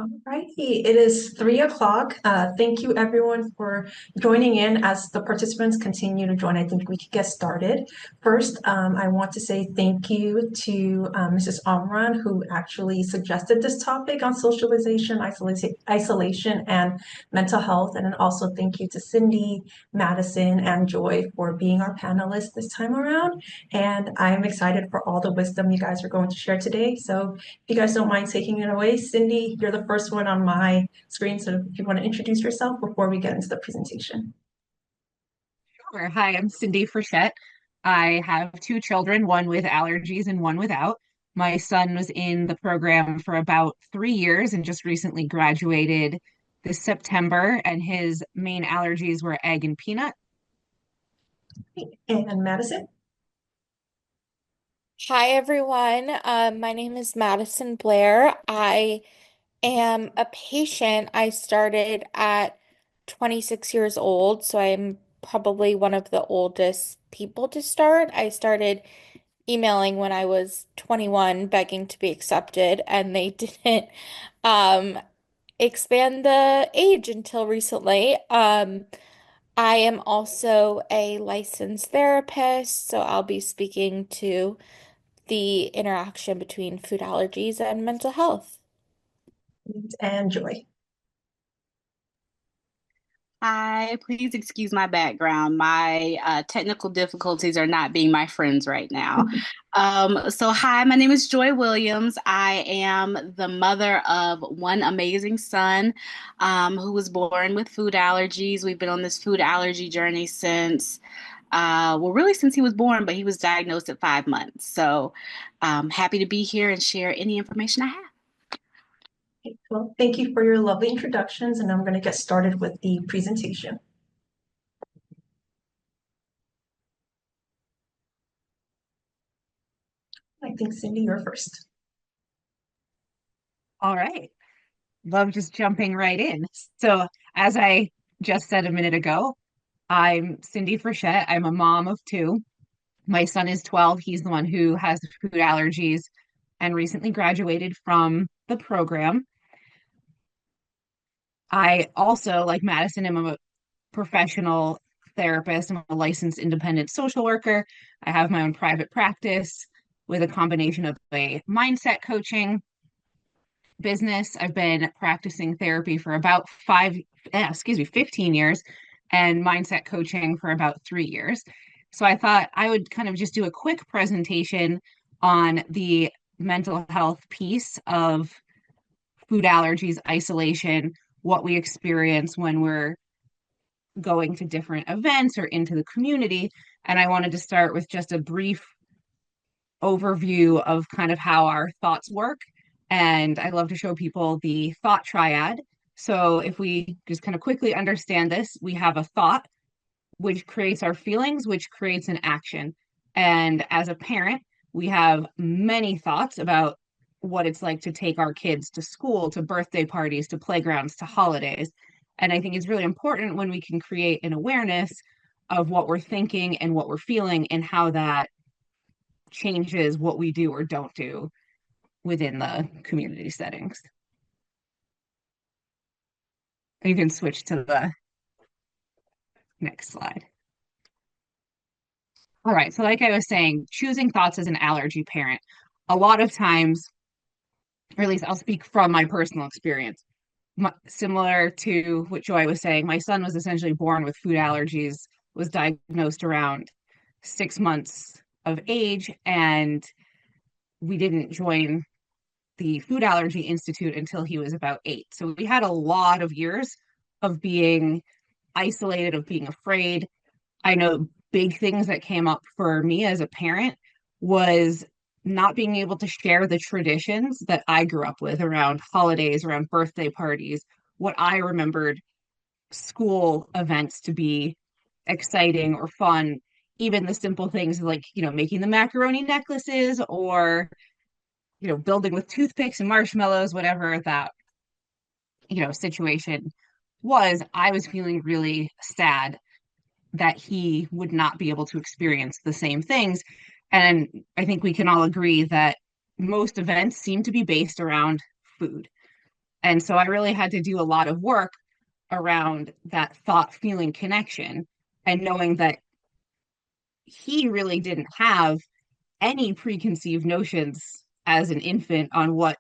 Alrighty, it is 3 o'clock. Thank you everyone for joining in. As the participants continue to join, I think we could get started. First, I want to say thank you to Mrs. Omran, who actually suggested this topic on socialization, isolation, and mental health. And then also thank you to Cindy, Madison, and Joy for being our panelists this time around. And I'm excited for all the wisdom you guys are going to share today. So you guys don't mind taking it away, Cindy, you're the first one on my screen, so if you want to introduce yourself before we get into the presentation. Sure. Hi, I'm Cindy Frechette. I have two children, one with allergies and one without. My son was in the program for about 3 years and just recently graduated this September, and his main allergies were egg and peanut. And Madison. Hi, everyone. My name is Madison Blair. I am a patient. I started at 26 years old, so I'm probably one of the oldest people to start. I started emailing when I was 21, begging to be accepted, and they didn't um, expand the age until recently. I am also a licensed therapist, so I'll be speaking to the interaction between food allergies and mental health. And Joy. Hi, please excuse my background. My technical difficulties are not being my friends right now. Hi, my name is Joy Williams. I am the mother of one amazing son who was born with food allergies. We've been on this food allergy journey really since he was born, but he was diagnosed at 5 months. So happy to be here and share any information I have. Okay, well, thank you for your lovely introductions, and I'm going to get started with the presentation. I think Cindy, you're first. All right. Love just jumping right in. So, as I just said a minute ago, I'm Cindy Frechette. I'm a mom of two. My son is 12. He's the one who has food allergies and recently graduated from the program. I also, like Madison, am a professional therapist. I'm a licensed independent social worker. I have my own private practice with a combination of a mindset coaching business. I've been practicing therapy for about 15 years, and mindset coaching for about 3 years. So I thought I would kind of just do a quick presentation on the mental health piece of food allergies, isolation, what we experience when we're going to different events or into the community. And I wanted to start with just a brief overview of kind of how our thoughts work. And I love to show people the thought triad. So if we just kind of quickly understand this, we have a thought, which creates our feelings, which creates an action. And as a parent, we have many thoughts about what it's like to take our kids to school, to birthday parties, to playgrounds, to holidays. And I think it's really important when we can create an awareness of what we're thinking and what we're feeling and how that changes what we do or don't do within the community settings. You can switch to the next slide. All right, so like I was saying, choosing thoughts as an allergy parent, a lot of times, or at least I'll speak from my personal experience, similar to what Joy was saying, my son was essentially born with food allergies, was diagnosed around 6 months of age, and we didn't join the Food Allergy Institute until he was about 8. So we had a lot of years of being isolated, of being afraid. I know big things that came up for me as a parent was not being able to share the traditions that I grew up with around holidays, around birthday parties, what I remembered school events to be exciting or fun, even the simple things like, making the macaroni necklaces or, building with toothpicks and marshmallows, whatever that, situation was. I was feeling really sad that he would not be able to experience the same things. And I think we can all agree that most events seem to be based around food. And so I really had to do a lot of work around that thought feeling connection and knowing that he really didn't have any preconceived notions as an infant on what,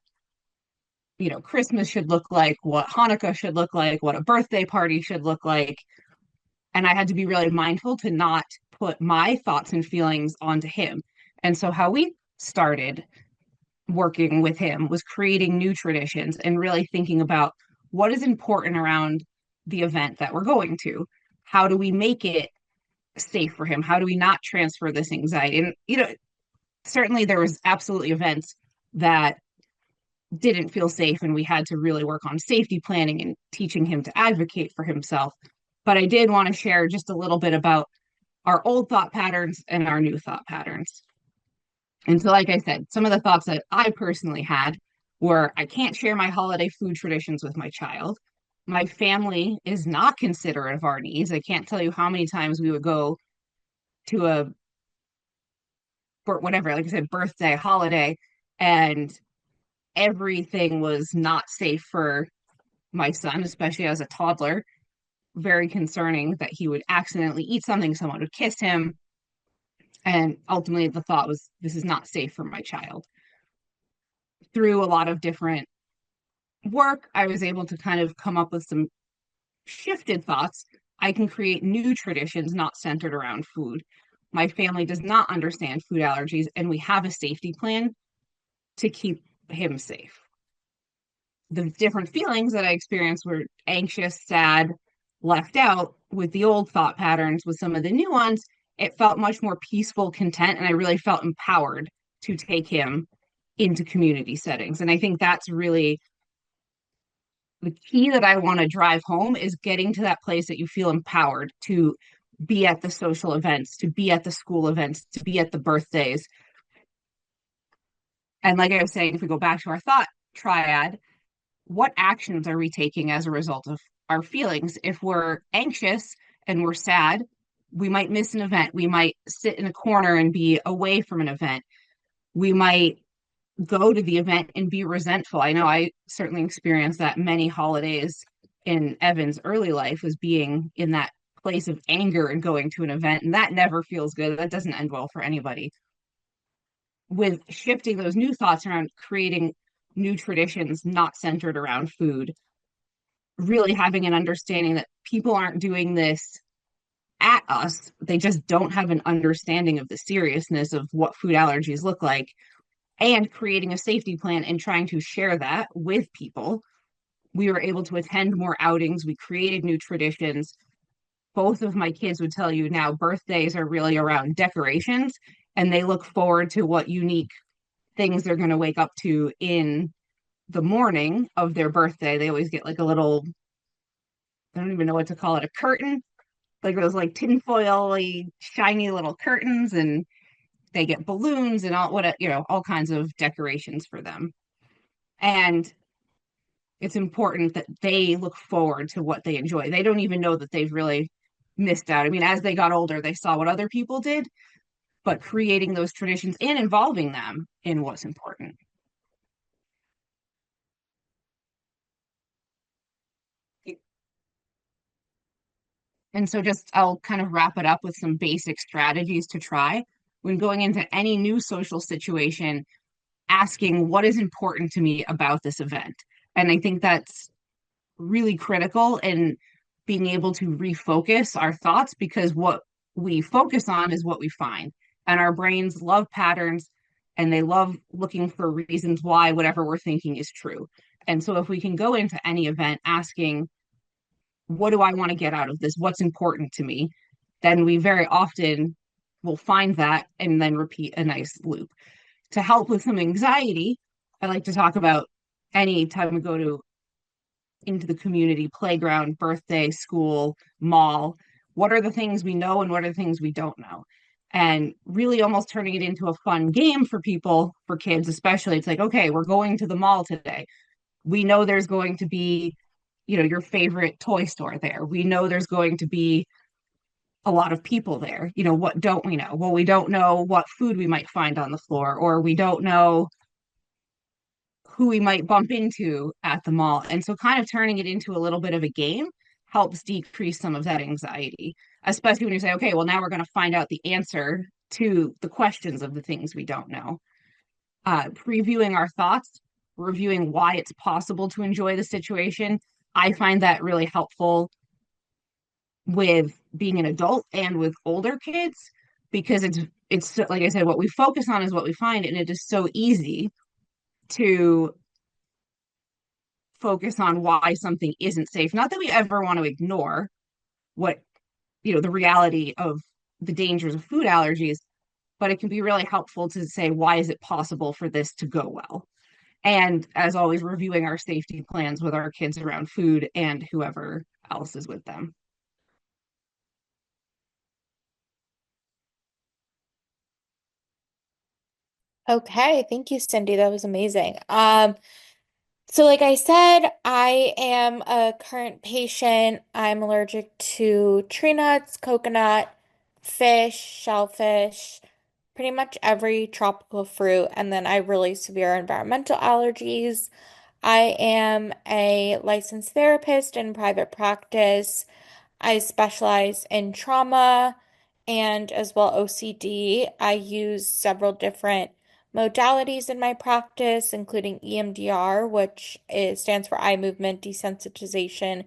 Christmas should look like, what Hanukkah should look like, what a birthday party should look like. And I had to be really mindful to not put my thoughts and feelings onto him. And so how we started working with him was creating new traditions and really thinking about what is important around the event that we're going to. How do we make it safe for him? How do we not transfer this anxiety? And, certainly there was absolutely events that didn't feel safe and we had to really work on safety planning and teaching him to advocate for himself. But I did want to share just a little bit about our old thought patterns and our new thought patterns. And so, like I said, some of the thoughts that I personally had were I can't share my holiday food traditions with my child. My family is not considerate of our needs. I can't tell you how many times we would go to a whatever, like I said, birthday, holiday, and everything was not safe for my son, especially as a toddler. Very concerning that he would accidentally eat something, someone would kiss him. And ultimately, the thought was, this is not safe for my child. Through a lot of different work, I was able to kind of come up with some shifted thoughts. I can create new traditions not centered around food. My family does not understand food allergies, and we have a safety plan to keep him safe. The different feelings that I experienced were anxious, sad, left out. With the old thought patterns. With some of the new ones, it felt much more peaceful, content, and I really felt empowered to take him into community settings. And I think that's really the key that I want to drive home is getting to that place that you feel empowered to be at the social events, to be at the school events, to be at the birthdays. And like I was saying, if we go back to our thought triad, what actions are we taking as a result of our feelings? If we're anxious and we're sad, we might miss an event. We might sit in a corner and be away from an event. We might go to the event and be resentful. I know I certainly experienced that many holidays in Evan's early life was being in that place of anger and going to an event. And that never feels good. That doesn't end well for anybody. With shifting those new thoughts around creating new traditions not centered around food, really having an understanding that people aren't doing this at us. They just don't have an understanding of the seriousness of what food allergies look like, and creating a safety plan and trying to share that with people. We were able to attend more outings. We created new traditions. Both of my kids would tell you now birthdays are really around decorations, and they look forward to what unique things they're going to wake up to in the morning of their birthday. They always get like a little, I don't even know what to call it, a curtain, like those like tinfoil shiny little curtains, and they get balloons and all what all kinds of decorations for them. And it's important that they look forward to what they enjoy. They don't even know that they've really missed out. I mean, as they got older, they saw what other people did, but creating those traditions and involving them in what's important. And so just I'll kind of wrap it up with some basic strategies to try when going into any new social situation, asking what is important to me about this event. And I think that's really critical in being able to refocus our thoughts, because what we focus on is what we find. And our brains love patterns and they love looking for reasons why whatever we're thinking is true. And so if we can go into any event asking, what do I want to get out of this? What's important to me? Then we very often will find that and then repeat a nice loop. To help with some anxiety, I like to talk about any time we go into the community, playground, birthday, school, mall, what are the things we know and what are the things we don't know? And really almost turning it into a fun game for people, for kids especially. It's like, okay, we're going to the mall today. We know there's going to be, your favorite toy store there. We know there's going to be a lot of people there. What don't we know? Well, we don't know what food we might find on the floor, or we don't know who we might bump into at the mall. And so kind of turning it into a little bit of a game helps decrease some of that anxiety, especially when you say, okay, well, now we're going to find out the answer to the questions of the things we don't know. Previewing our thoughts, reviewing why it's possible to enjoy the situation. I find that really helpful with being an adult and with older kids because it's like I said, what we focus on is what we find, and it is so easy to focus on why something isn't safe. Not that we ever want to ignore what, the reality of the dangers of food allergies, but it can be really helpful to say, why is it possible for this to go well? And as always, reviewing our safety plans with our kids around food and whoever else is with them. Okay, thank you, Cindy. That was amazing. So like I said, I am a current patient. I'm allergic to tree nuts, coconut, fish, shellfish, pretty much every tropical fruit, and then I have really severe environmental allergies. I am a licensed therapist in private practice. I specialize in trauma and as well OCD. I use several different modalities in my practice, including EMDR, which stands for eye movement desensitization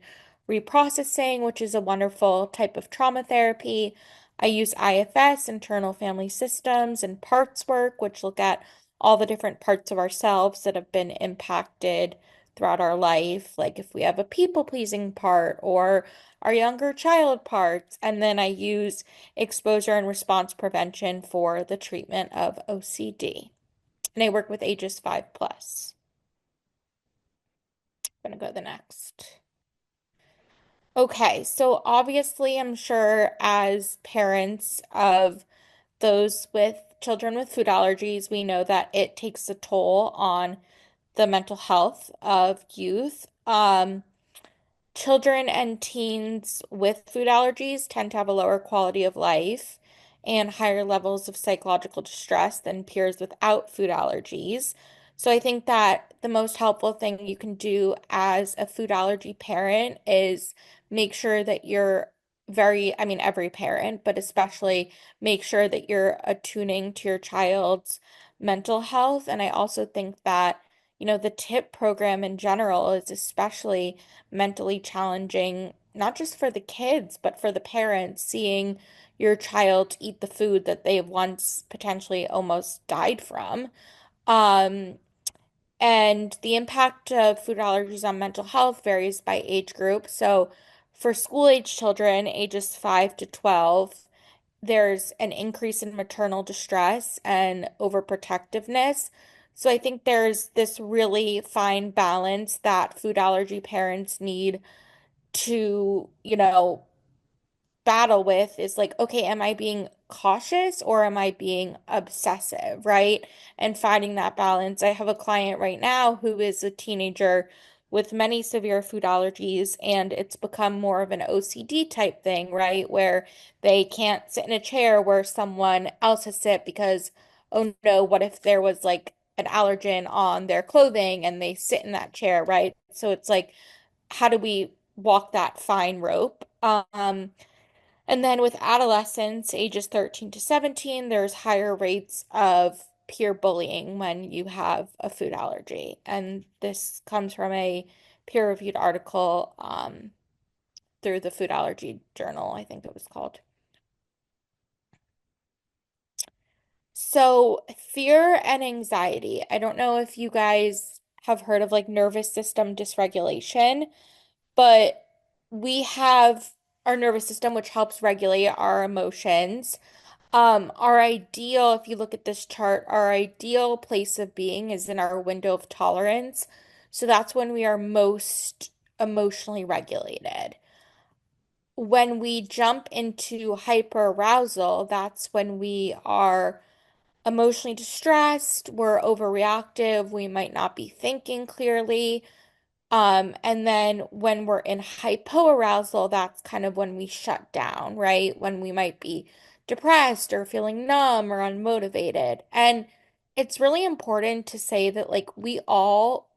reprocessing, which is a wonderful type of trauma therapy. I use IFS, internal family systems, and parts work, which look at all the different parts of ourselves that have been impacted throughout our life, like if we have a people-pleasing part or our younger child parts. And then I use exposure and response prevention for the treatment of OCD. And I work with ages 5 plus. I'm gonna go to the next. Okay, so obviously, I'm sure as parents of those with children with food allergies, we know that it takes a toll on the mental health of youth. Children and teens with food allergies tend to have a lower quality of life and higher levels of psychological distress than peers without food allergies. So I think that the most helpful thing you can do as a food allergy parent is make sure that you're I mean, every parent, but especially make sure that you're attuning to your child's mental health. And I also think that, the TIP program in general is especially mentally challenging, not just for the kids, but for the parents, seeing your child eat the food that they once potentially almost died from. Um, and the impact of food allergies on mental health varies by age group. So for school age children, ages 5 to 12, there's an increase in maternal distress and overprotectiveness. So I think there's this really fine balance that food allergy parents need to, battle with is like, okay, am I being cautious or am I being obsessive, right? And finding that balance. I have a client right now who is a teenager with many severe food allergies, and it's become more of an OCD type thing, right? Where they can't sit in a chair where someone else has sit because, oh no, what if there was like an allergen on their clothing and they sit in that chair, right? So it's like, how do we walk that fine rope? And then with adolescents, ages 13 to 17, there's higher rates of peer bullying when you have a food allergy. And this comes from a peer-reviewed article through the Food Allergy Journal, I think it was called. So, fear and anxiety. I don't know if you guys have heard of like nervous system dysregulation, but we have our nervous system, which helps regulate our emotions. Our ideal, if you look at this chart, our ideal place of being is in our window of tolerance. So that's when we are most emotionally regulated. When we jump into hyperarousal, that's when we are emotionally distressed, we're overreactive, we might not be thinking clearly. And then when we're in hypoarousal, that's kind of when we shut down, right? When we might be depressed or feeling numb or unmotivated. And it's really important to say that like we all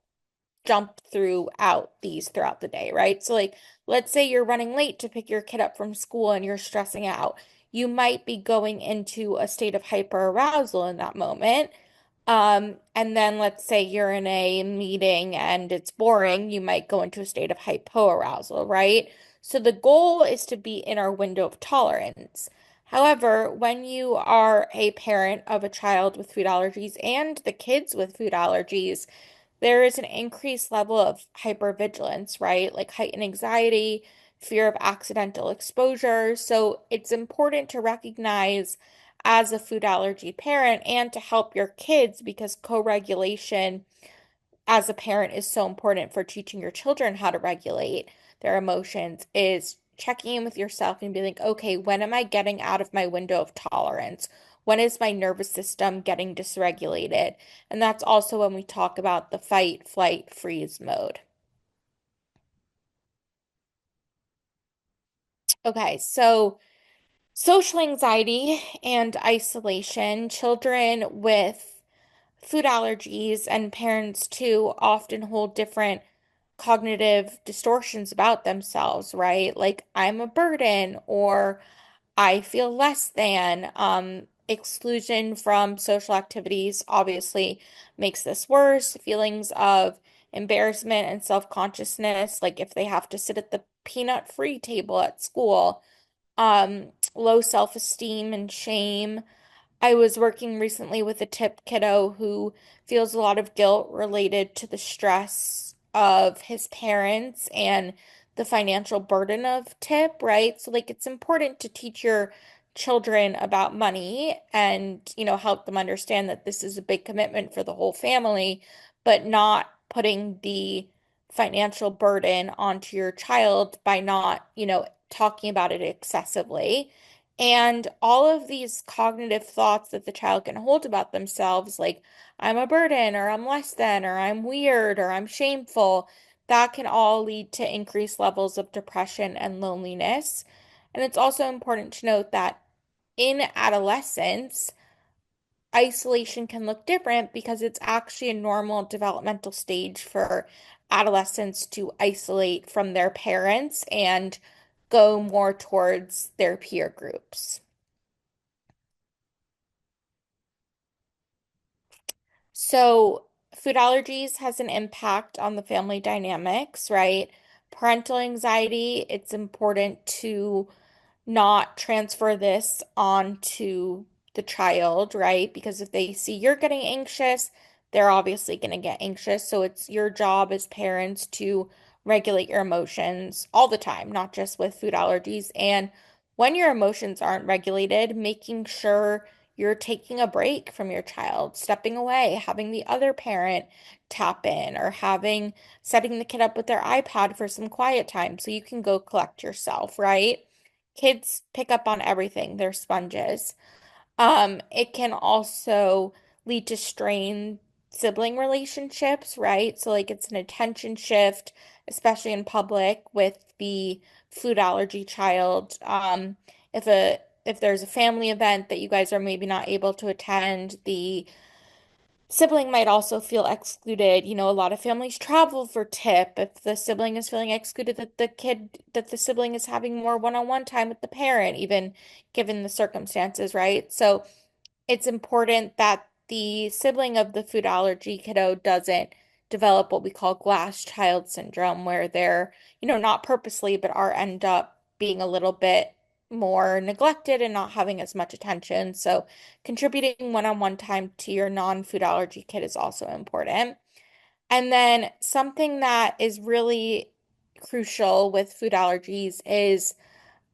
jump throughout these throughout the day, right? So like let's say you're running late to pick your kid up from school and you're stressing out. You might be going into a state of hyperarousal in that moment. And then let's say you're in a meeting and it's boring, you might go into a state of hypoarousal, right? So the goal is to be in our window of tolerance. However, when you are a parent of a child with food allergies and the kids with food allergies, there is an increased level of hypervigilance, right? Like heightened anxiety, fear of accidental exposure. So it's important to recognize as a food allergy parent and to help your kids because co-regulation as a parent is so important for teaching your children how to regulate their emotions is checking in with yourself and being like, okay, when am I getting out of my window of tolerance? When is my nervous system getting dysregulated? And that's also when we talk about the fight, flight, freeze mode. Okay, so social anxiety and isolation, children with food allergies and parents too often hold different cognitive distortions about themselves, right? Like I'm a burden or I feel less than. Exclusion from social activities obviously makes this worse. Feelings of embarrassment and self-consciousness, like if they have to sit at the peanut-free table at school, low self-esteem and shame. I was working recently with a tip kiddo who feels a lot of guilt related to the stress of his parents and the financial burden of tip, right? So, like, it's important to teach your children about money and, help them understand that this is a big commitment for the whole family, but not putting the financial burden onto your child by not, talking about it excessively. And all of these cognitive thoughts that the child can hold about themselves, like I'm a burden, or I'm less than, or I'm weird, or I'm shameful, that can all lead to increased levels of depression and loneliness. And it's also important to note that in adolescence, isolation can look different because it's actually a normal developmental stage for adolescents to isolate from their parents and go more towards their peer groups. So, food allergies has an impact on the family dynamics, right? Parental anxiety, it's important to not transfer this onto the child, right? Because if they see you're getting anxious, they're obviously going to get anxious. So it's your job as parents to regulate your emotions all the time, not just with food allergies. And when your emotions aren't regulated, making sure you're taking a break from your child, stepping away, having the other parent tap in, or setting the kid up with their iPad for some quiet time so you can go collect yourself, right? Kids pick up on everything. They're sponges. It can also lead to strained sibling relationships, right? So like it's an attention shift, especially in public with the food allergy child. If there's a family event that you guys are maybe not able to attend, the sibling might also feel excluded. A lot of families travel for tip. If the sibling is feeling excluded, that the sibling is having more one-on-one time with the parent, even given the circumstances, right? So it's important that the sibling of the food allergy kiddo doesn't develop what we call glass child syndrome, where they're, not purposely, but are end up being a little bit more neglected and not having as much attention. So contributing one-on-one time to your non-food allergy kid is also important. And then something that is really crucial with food allergies is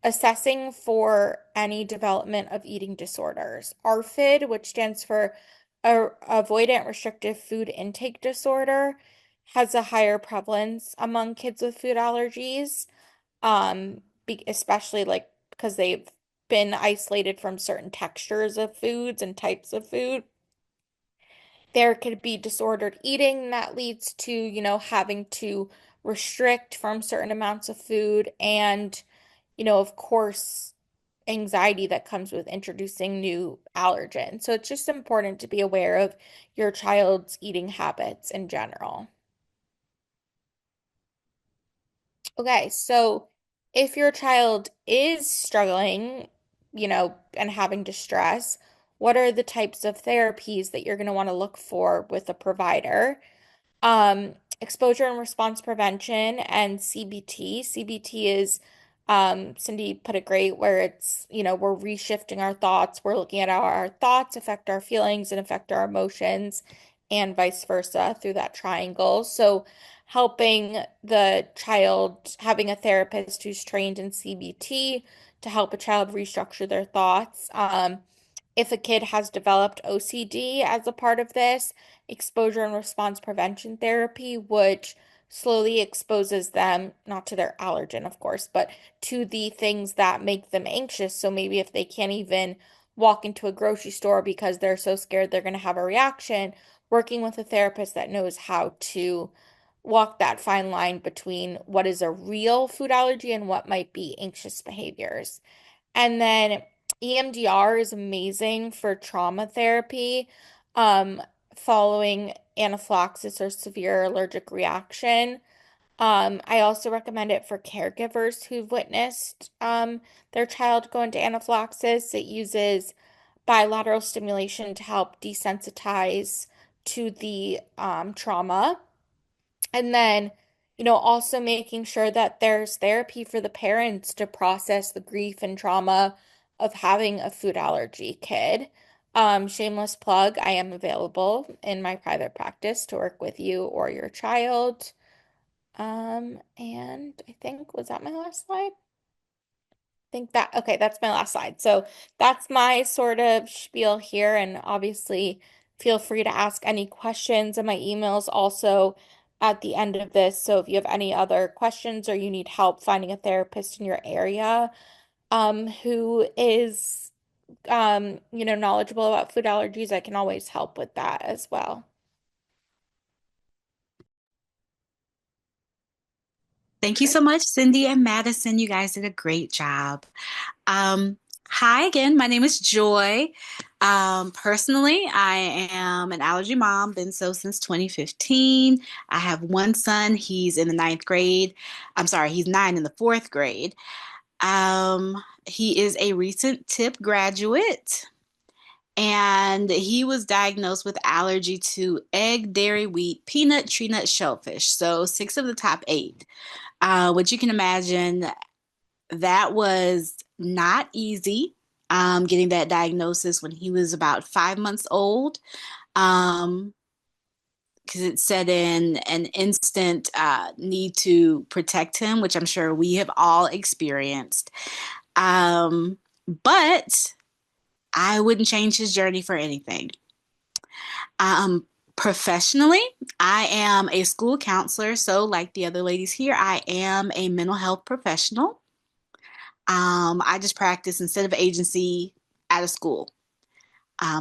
assessing for any development of eating disorders. ARFID, which stands for Avoidant Restrictive Food Intake Disorder, has a higher prevalence among kids with food allergies, especially like because they've been isolated from certain textures of foods and types of food. There could be disordered eating that leads to, having to restrict from certain amounts of food and, of course, anxiety that comes with introducing new allergens. So it's just important to be aware of your child's eating habits in general. Okay, so if your child is struggling, and having distress, what are the types of therapies that you're going to want to look for with a provider? Exposure and response prevention and CBT. CBT is, Cindy put it great, where it's, we're reshifting our thoughts. We're looking at how our thoughts affect our feelings and affect our emotions, and vice versa through that triangle. So, helping the child, having a therapist who's trained in CBT to help a child restructure their thoughts. If a kid has developed OCD as a part of this, exposure and response prevention therapy, which slowly exposes them, not to their allergen, of course, but to the things that make them anxious. So maybe if they can't even walk into a grocery store because they're so scared they're going to have a reaction, working with a therapist that knows how to walk that fine line between what is a real food allergy and what might be anxious behaviors. And then EMDR is amazing for trauma therapy, um, following anaphylaxis or severe allergic reaction. I also recommend it for caregivers who've witnessed their child go into anaphylaxis. It uses bilateral stimulation to help desensitize to the trauma. And then, also making sure that there's therapy for the parents to process the grief and trauma of having a food allergy kid. Shameless plug, I am available in my private practice to work with you or your child. And I think, was that my last slide? Think that, okay, that's my last slide. So that's my sort of spiel here. And obviously, feel free to ask any questions, and my email's also at the end of this. So if you have any other questions or you need help finding a therapist in your area, who is, knowledgeable about food allergies, I can always help with that as well. Thank you so much, Cindy and Madison. You guys did a great job. Um, Hi again. My name is Joy. Personally, I am an allergy mom, been so since 2015. I have one son. He's in the ninth grade. I'm sorry, he's nine in the fourth grade. He is a recent TIP graduate, and he was diagnosed with allergy to egg, dairy, wheat, peanut, tree nut, shellfish. So six of the top eight. Which you can imagine, that was not easy, getting that diagnosis when he was about 5 months old, because it set in an instant need to protect him, which I'm sure we have all experienced. But I wouldn't change his journey for anything. Professionally, I am a school counselor. So, like the other ladies here, I am a mental health professional. I just practice instead of agency at a school,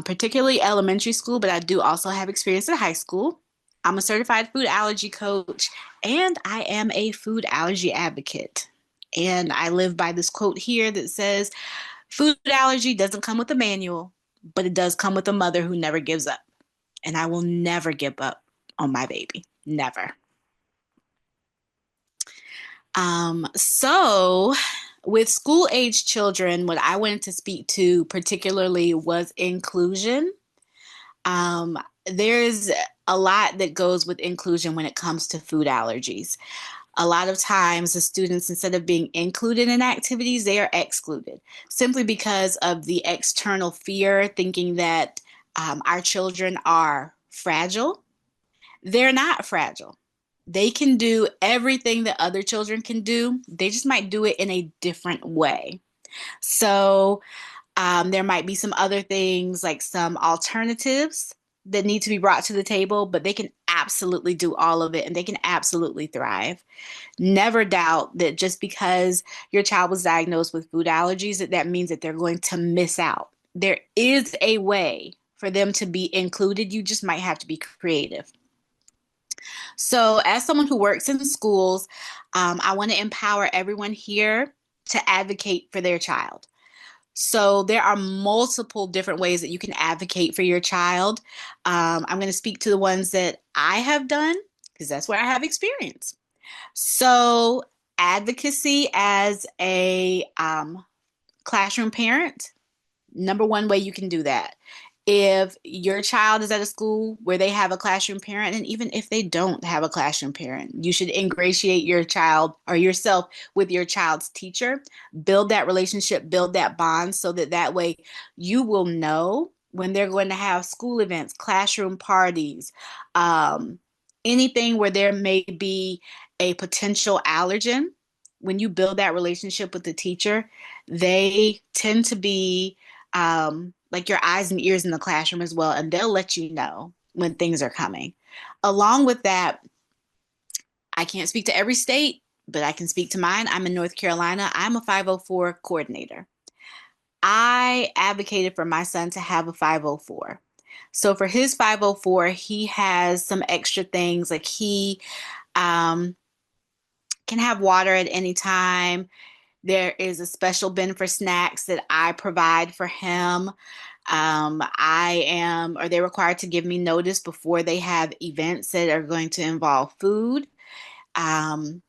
particularly elementary school, but I do also have experience at high school. I'm a certified food allergy coach, and I am a food allergy advocate. And I live by this quote here that says, food allergy doesn't come with a manual, but it does come with a mother who never gives up. And I will never give up on my baby. Never. So with school age children, what I wanted to speak to particularly was inclusion. There's a lot that goes with inclusion when it comes to food allergies. A lot of times, the students, instead of being included in activities, they are excluded simply because of the external fear, thinking that our children are fragile. They're not fragile. They can do everything that other children can do. They just might do it in a different way. So there might be some other things, like some alternatives that need to be brought to the table, but they can absolutely do all of it and they can absolutely thrive. Never doubt that just because your child was diagnosed with food allergies, that means that they're going to miss out. There is a way for them to be included. You just might have to be creative. So, as someone who works in schools, I want to empower everyone here to advocate for their child. So there are multiple different ways that you can advocate for your child. I'm going to speak to the ones that I have done because that's where I have experience. So advocacy as a classroom parent, number one way you can do that. If your child is at a school where they have a classroom parent, and even if they don't have a classroom parent, you should ingratiate your child or yourself with your child's teacher. Build that relationship, build that bond so that that way you will know when they're going to have school events, classroom parties, um, anything where there may be a potential allergen. When you build that relationship with the teacher, they tend to be like your eyes and ears in the classroom as well, and they'll let you know when things are coming. Along with that, I can't speak to every state, but I can speak to mine. I'm in North Carolina. I'm a 504 coordinator. I advocated for my son to have a 504. So for his 504, he has some extra things like he um, can have water at any time. There is a special bin for snacks that I provide for him. Or they're required to give me notice before they have events that are going to involve food. Um,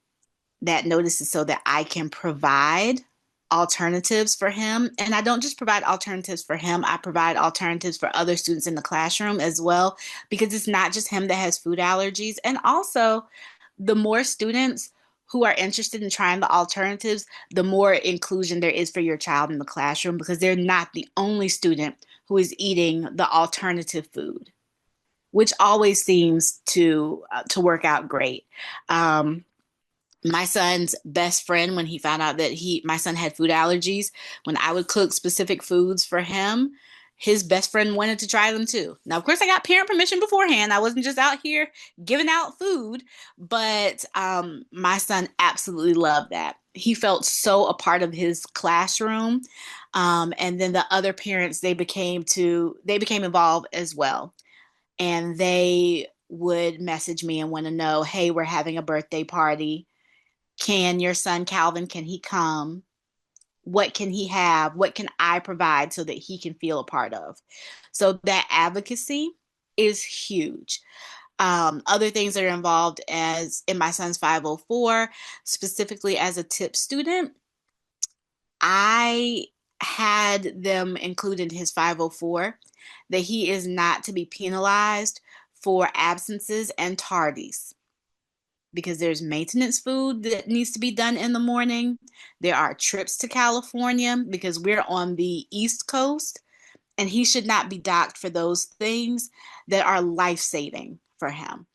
that notice is so that I can provide alternatives for him. And I don't just provide alternatives for him, I provide alternatives for other students in the classroom as well, because it's not just him that has food allergies. And also, the more students who are interested in trying the alternatives, the more inclusion there is for your child in the classroom because they're not the only student who is eating the alternative food, which always seems to work out great. Um, my son's best friend, when he found out that my son had food allergies, when I would cook specific foods for him, his best friend wanted to try them too. Now, of course, I got parent permission beforehand. I wasn't just out here giving out food, but my son absolutely loved that. He felt so a part of his classroom. And then the other parents, they became involved as well. And they would message me and want to know, hey, we're having a birthday party. Can your son Calvin, can he come? What can he have? What can I provide so that he can feel a part of? So that advocacy is huge. Other things that are involved as in my son's 504, specifically as a tip student, I had them include in his 504 that he is not to be penalized for absences and tardies because there's maintenance food that needs to be done in the morning. There are trips to California because we're on the East Coast, and he should not be docked for those things that are life-saving for him.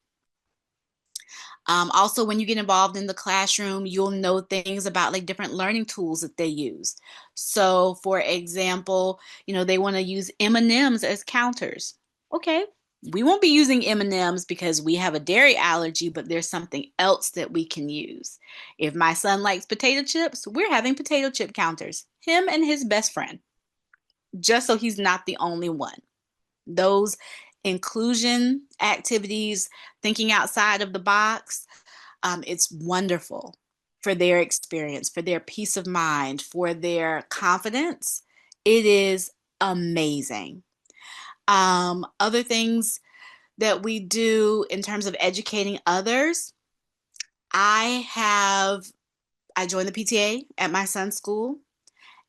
Also, when you get involved in the classroom, you'll know things about like different learning tools that they use. So, for example, they want to use M&Ms as counters. Okay, we won't be using M&Ms because we have a dairy allergy, but there's something else that we can use. If my son likes potato chips, we're having potato chip counters, him and his best friend, just so he's not the only one. Those inclusion activities, thinking outside of the box, it's wonderful for their experience, for their peace of mind, for their confidence. It is amazing. Other things that we do in terms of educating others, I joined the PTA at my son's school,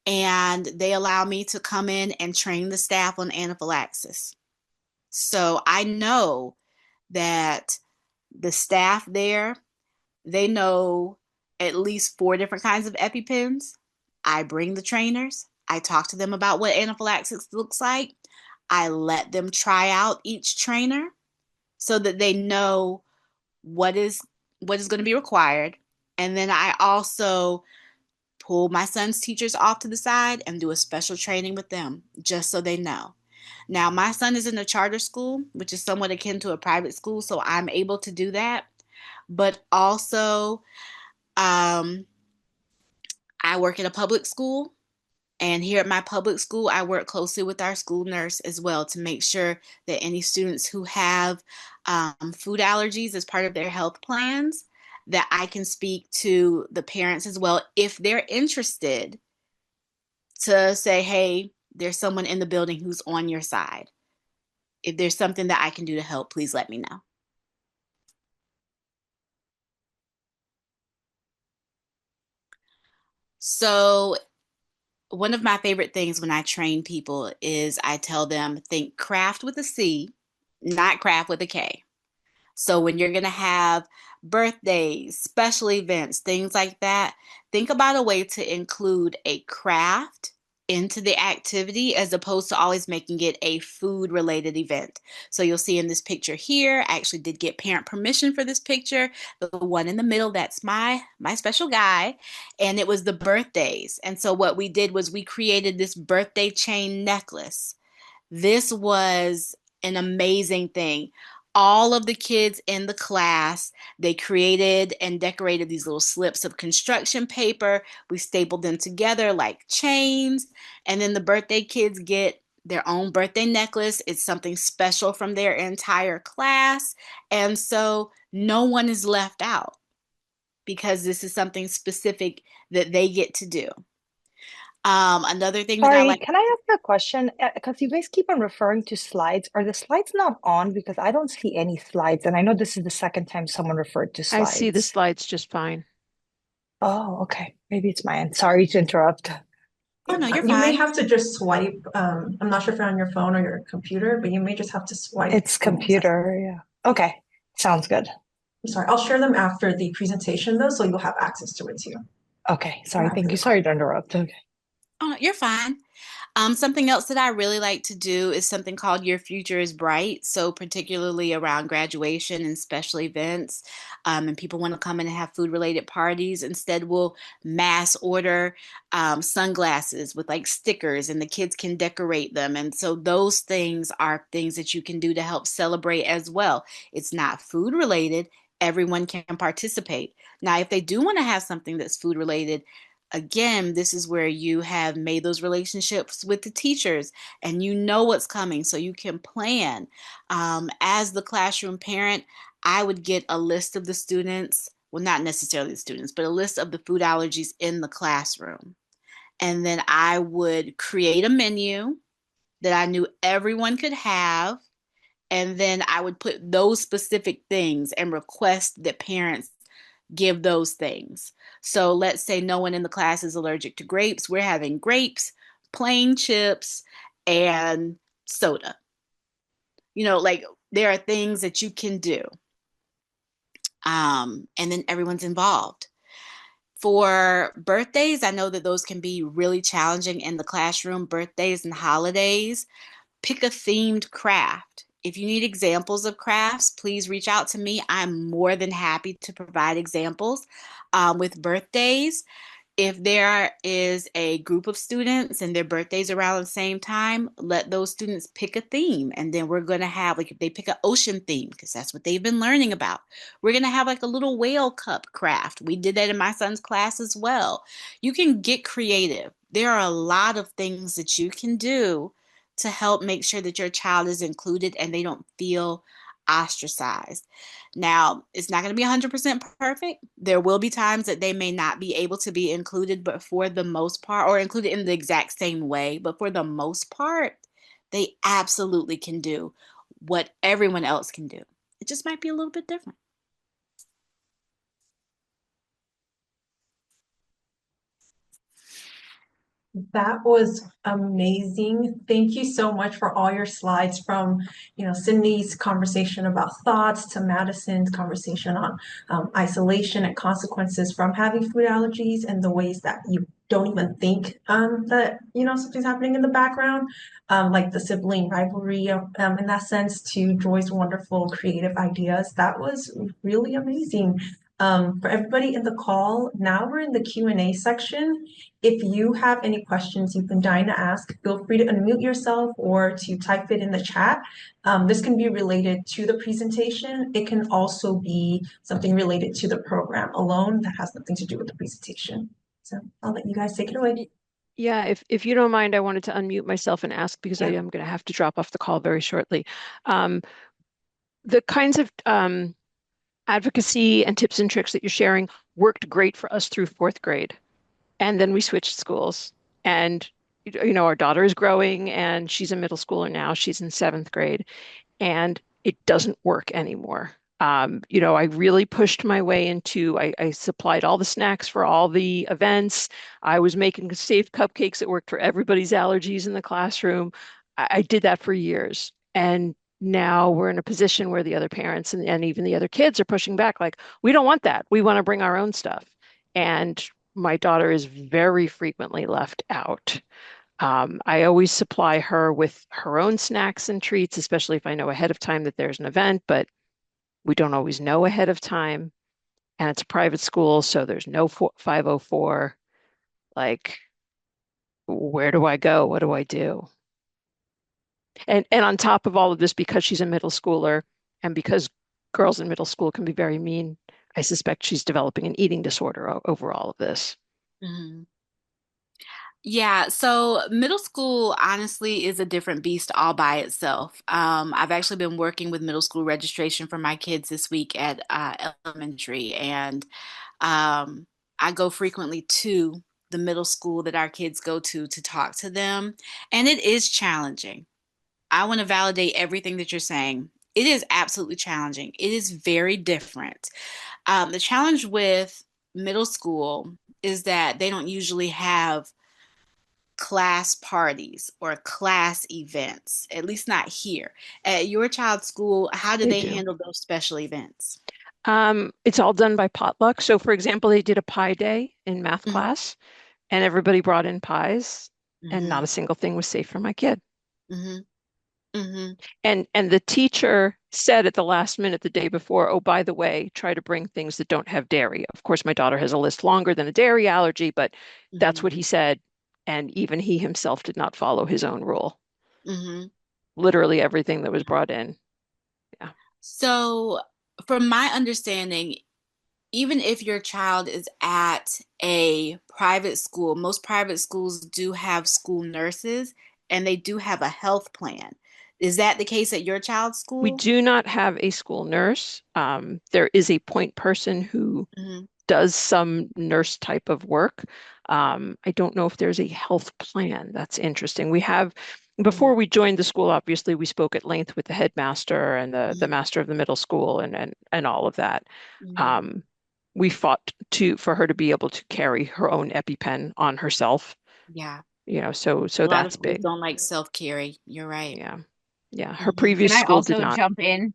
and they allow me to come in and train the staff on anaphylaxis. So I know that the staff there, they know at least 4 different kinds of EpiPens. I bring the trainers. I talk to them about what anaphylaxis looks like. I let them try out each trainer so that they know what is going to be required. And then I also pull my son's teachers off to the side and do a special training with them just so they know. Now, my son is in a charter school, which is somewhat akin to a private school, so I'm able to do that. But also, I work at a public school, and here at my public school, I work closely with our school nurse as well to make sure that any students who have food allergies as part of their health plans, that I can speak to the parents as well if they're interested to say, hey, there's someone in the building who's on your side. If there's something that I can do to help, please let me know. So, one of my favorite things when I train people is I tell them think craft with a C, not craft with a K. So when you're going to have birthdays, special events, things like that, think about a way to include a craft into the activity as opposed to always making it a food related event. So you'll see in this picture here, I actually did get parent permission for this picture. The one in the middle, that's my special guy, and it was the birthdays. And so what we did was we created this birthday chain necklace. This was an amazing thing. All of the kids in the class, they created and decorated these little slips of construction paper. We stapled them together like chains. And then the birthday kids get their own birthday necklace. It's something special from their entire class. And so no one is left out because this is something specific that they get to do. Another thing that I Sorry, like. can I ask a question? Because you guys keep on referring to slides. Are the slides not on? Because I don't see any slides. And I know this is the second time someone referred to I see the slides. slides just fine. Oh, okay. Maybe it's my end. Sorry to interrupt. Oh, no, you're You may fine. have to just swipe. I'm not sure if you're on your phone or your computer, but you may just have to swipe. It's computer. Yeah. Okay. Sounds good. I'm sorry. I'll share them after the presentation though, so you'll have access to it too. Okay. Sorry. After Thank you. the Sorry to interrupt. Okay. Oh, no, you're fine. Something else that I really like to do is something called Your Future is Bright. So, particularly around graduation and special events, and people want to come in and have food related parties. Instead, we'll mass order sunglasses with like stickers, and the kids can decorate them. And so, those things are things that you can do to help celebrate as well. It's not food related, everyone can participate. Now, if they do want to have something that's food related, again, this is where you have made those relationships with the teachers and you know what's coming, so you can plan. As the classroom parent, I would get a list of the students, well, not necessarily the students, but a list of the food allergies in the classroom. And then I would create a menu that I knew everyone could have. And then I would put those specific things and request that parents give those things. So let's say no one in the class is allergic to grapes. We're having grapes, plain chips, and soda. Like there are things that you can do. And then everyone's involved. For birthdays, I know that those can be really challenging in the classroom, birthdays and holidays. Pick a themed craft. If you need examples of crafts, please reach out to me. I'm more than happy to provide examples. With birthdays, if there is a group of students and their birthdays around the same time, let those students pick a theme. And then we're going to have, like, if they pick an ocean theme, because that's what they've been learning about, we're going to have like a little whale cup craft. We did that in my son's class as well. You can get creative. There are a lot of things that you can do to help make sure that your child is included and they don't feel ostracized. Now, it's not going to be 100% perfect. There will be times that they may not be able to be included, but for the most part, or included in the exact same way, but for the most part, they absolutely can do what everyone else can do. It just might be a little bit different. That was amazing. Thank you so much for all your slides from, Sydney's conversation about thoughts to Madison's conversation on isolation and consequences from having food allergies and the ways that you don't even think that, something's happening in the background, like the sibling rivalry in that sense to Joy's wonderful creative ideas. That was really amazing. For everybody in the call, now we're in the Q&A section. If you have any questions you've been dying to ask, feel free to unmute yourself or to type it in the chat. This can be related to the presentation. It can also be something related to the program alone that has nothing to do with the presentation. So I'll let you guys take it away. Yeah, if you don't mind, I wanted to unmute myself and ask because I Yeah. am going to have to drop off the call very shortly. The kinds of advocacy and tips and tricks that you're sharing worked great for us through fourth grade. And then we switched schools. And our daughter is growing and she's a middle schooler now. She's in seventh grade and it doesn't work anymore. I really pushed my way into, I supplied all the snacks for all the events. I was making safe cupcakes that worked for everybody's allergies in the classroom. I did that for years. And now we're in a position where the other parents and even the other kids are pushing back, like, we don't want that. We want to bring our own stuff. And my daughter is very frequently left out. I always supply her with her own snacks and treats, especially if I know ahead of time that there's an event, but we don't always know ahead of time. And it's a private school, so there's no 504. Like, where do I go? What do I do? And on top of all of this, because she's a middle schooler and because girls in middle school can be very mean, I suspect she's developing an eating disorder over all of this. Mhm. Yeah, so middle school honestly is a different beast all by itself. I've actually been working with middle school registration for my kids this week at elementary, and I go frequently to the middle school that our kids go to talk to them, and it is challenging. I want to validate everything that you're saying. It is absolutely challenging. It is very different. The challenge with middle school is that they don't usually have class parties or class events, at least not here. At your child's school, how do They they do. handle those special events? It's all done by potluck. So, for example, they did a pie day in math Hmm. class, and everybody brought in pies, and not Hmm. a single thing was safe for my kid. Hmm. Hmm. And the teacher said at the last minute the day before, oh, by the way, try to bring things that don't have dairy. Of course, my daughter has a list longer than a dairy allergy, but that's what Hmm. he said. And even he himself did not follow his own rule. Hmm. Literally everything that was brought in. Yeah. So, from my understanding, even if your child is at a private school, most private schools do have school nurses and they do have a health plan. Is that the case at your child's We school? do not have a school nurse. There is a point person who Hmm. does some nurse type of work. I don't know if there's a health plan. That's interesting. Before we joined the school, obviously, we spoke at length with the headmaster and the Hmm. master of the middle school and all of that. Hmm. Um, we fought for her to be able to carry her own EpiPen on herself, Yeah. so A lot of that's schools big. don't like self-carry. You're right. Yeah. Yeah. Her Hmm. previous Can I school did also not. jump in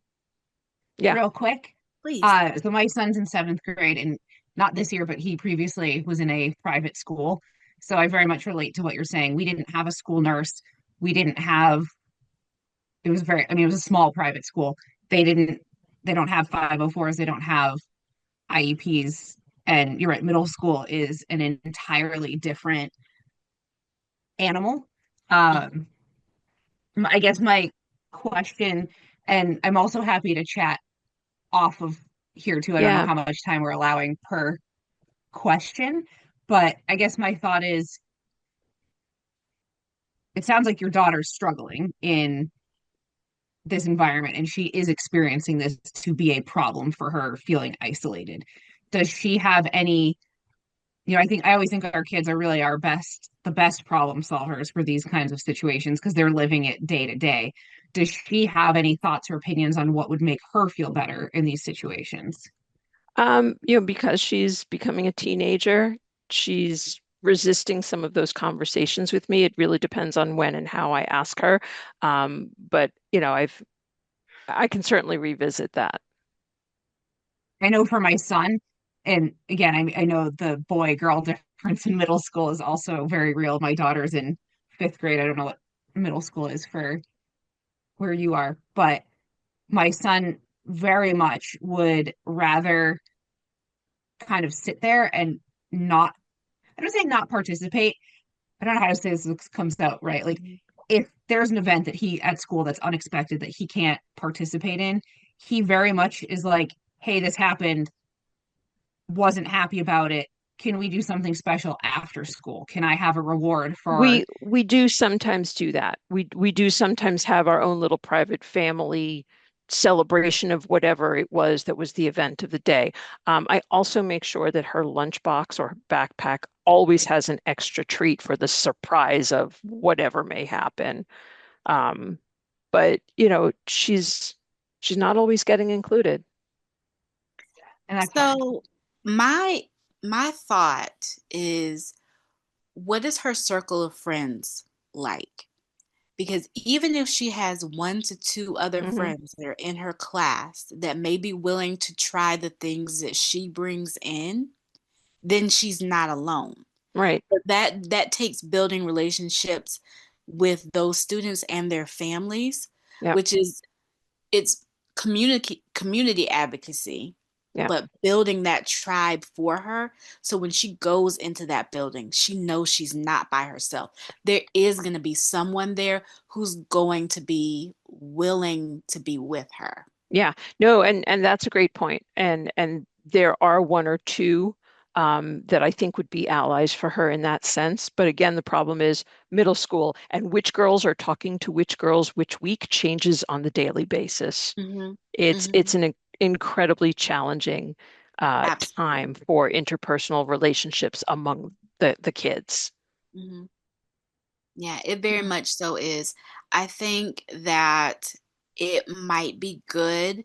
Yeah. real quick? Please. So my son's in seventh grade, and not this year, but he previously was in a private school. So I very much relate to what you're saying. We didn't have a school nurse. We didn't have, it was very, I mean, it was a small private school. They didn't, they don't have 504s, they don't have IEPs. And you're right, middle school is an entirely different animal. Um, I guess my question, and I'm also happy to chat off of here too. I don't know Yeah. how much time we're allowing per question, but I guess my thought is it sounds like your daughter's struggling in this environment and she is experiencing this to be a problem for her feeling isolated. Does she have any, I always think our kids are really the best problem solvers for these kinds of situations because they're living it day to day. Does she have any thoughts or opinions on what would make her feel better in these situations? Because she's becoming a teenager, she's resisting some of those conversations with me. It really depends on when and how I ask her. But I can certainly revisit that. I know for my son, and again, I know the boy girl difference in middle school is also very real. My daughter's in fifth grade. I don't know what middle school is for where you are, but my son very much would rather kind of sit there and not, I don't say not participate. I don't know how to say this comes out right. Like if there's an event that he at school that's unexpected that he can't participate in, he very much is like, hey, this happened, wasn't happy about it. Can we do something special after school? Can I have a reward for We do sometimes do that. We do sometimes have our own little private family celebration of whatever it was that was the event of the day. I also make sure that her lunchbox or her backpack always has an extra treat for the surprise of whatever may happen. Um, but she's not always getting included. And that's hard. So my my thought is, what is her circle of friends like? Because even if she has one to two other Hmm. friends that are in her class that may be willing to try the things that she brings in, then she's not alone. Right. But that takes building relationships with those students and their families, Yeah. which is, it's community advocacy, Yeah. but building that tribe for her. So when she goes into that building, she knows she's not by herself. There is going to be someone there who's going to be willing to be with her. Yeah, no, and that's a great point. And there are one or two that I think would be allies for her in that sense. But again, the problem is middle school and which girls are talking to which girls which week changes on the daily basis. Hmm. It's Hmm. an incredibly challenging time Absolutely. for interpersonal relationships among the kids. Hmm. Yeah, it very much so is. I think that it might be good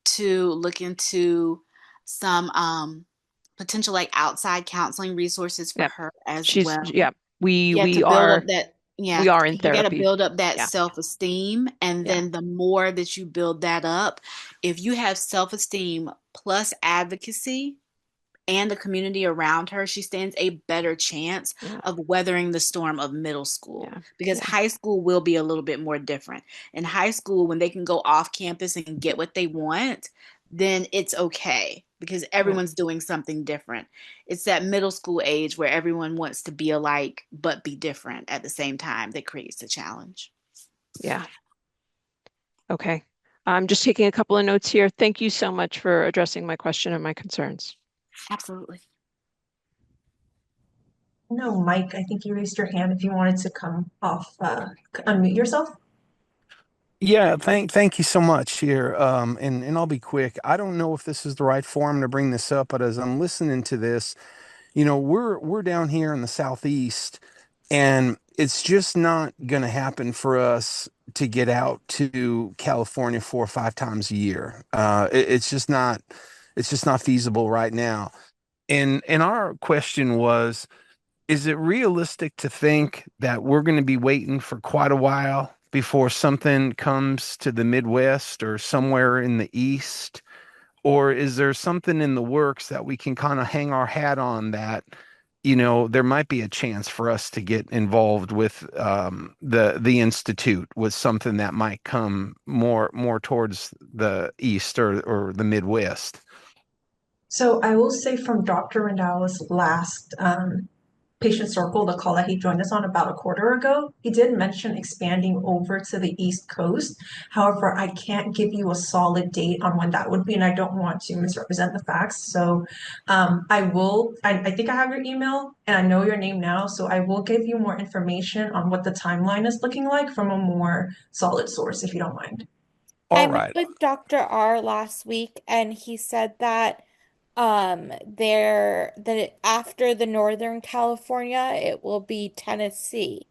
to look into some potential like outside counseling resources for Yeah, her as she's well. yeah, we Yeah, to we build up are that, yeah, we are in you got to therapy. build up that Yeah, self-esteem. And yeah, then the more that you build that up, if you have self-esteem plus advocacy and the community around her, she stands a better chance yeah, of weathering the storm of middle school, yeah, because yeah, high school will be a little bit more different. In high school, when they can go off campus and get what they want, then it's okay because yeah, everyone's doing something different. It's that middle school age where everyone wants to be alike but be different at the same time that creates the challenge. yeah. Okay. I'm just taking a couple of notes here. Thank you so much for addressing my question and my concerns. Absolutely. No, Mike, I think you raised your hand if you wanted to come off, unmute yourself. Yeah, thank you so much here. And I'll be quick. I don't know if this is the right forum to bring this up, but as I'm listening to this, we're down here in the southeast, and it's just not going to happen for us to get out to California 4 or 5 times a year. It's just not feasible right now. And our question was, is it realistic to think that we're going to be waiting for quite a while before something comes to the Midwest or somewhere in the East? Or is there something in the works that we can kind of hang our hat on that, there might be a chance for us to get involved with the Institute with something that might come more towards the East or the Midwest? So I will say from Dr. Rendell's last patient circle, the call that he joined us on about a quarter ago, he did mention expanding over to the East Coast. However, I can't give you a solid date on when that would be, and I don't want to misrepresent the facts. So I think I have your email and I know your name now, so I will give you more information on what the timeline is looking like from a more solid source, if you don't mind. All I met right. with Dr. R last week and he said that that after the Northern California, it will be Tennessee.